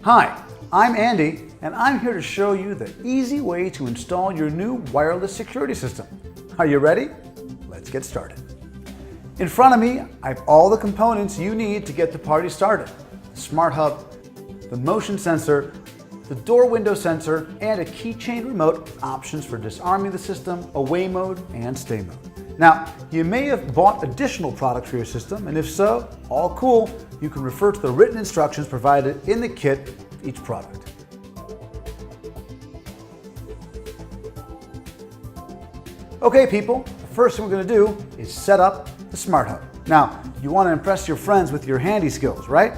Hi, I'm Andy, and I'm here to show you the easy way to install your new wireless security system. Are you ready? Let's get started. In front of me, I have all the components you need to get the party started. The smart hub, the motion sensor, the door window sensor, and a keychain remote with options for disarming the system, away mode, and stay mode. Now, you may have bought additional products for your system, and if so, all cool. You can refer to the written instructions provided in the kit for each product. Okay, people, the first thing we're going to do is set up the smart hub. Now, you want to impress your friends with your handy skills, right?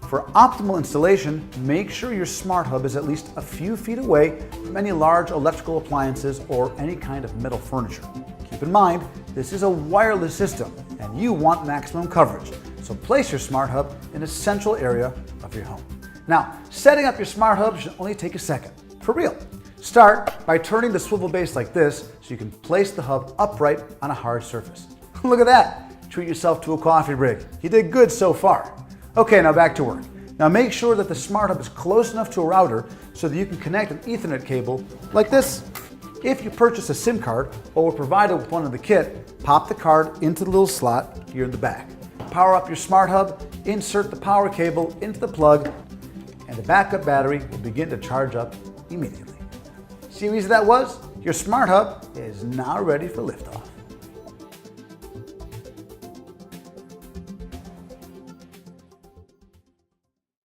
For optimal installation, make sure your smart hub is at least a few feet away from any large electrical appliances or any kind of metal furniture. Keep in mind, this is a wireless system and you want maximum coverage, so place your smart hub in a central area of your home. Now, setting up your smart hub should only take a second, for real. Start by turning the swivel base like this so you can place the hub upright on a hard surface. Look at that! Treat yourself to a coffee break. You did good so far. Okay, now back to work. Now make sure that the smart hub is close enough to a router so that you can connect an Ethernet cable like this. If you purchase a SIM card or were provided with one in the kit, pop the card into the little slot here in the back. Power up your smart hub, insert the power cable into the plug, and the backup battery will begin to charge up immediately. See how easy that was? Your smart hub is now ready for liftoff.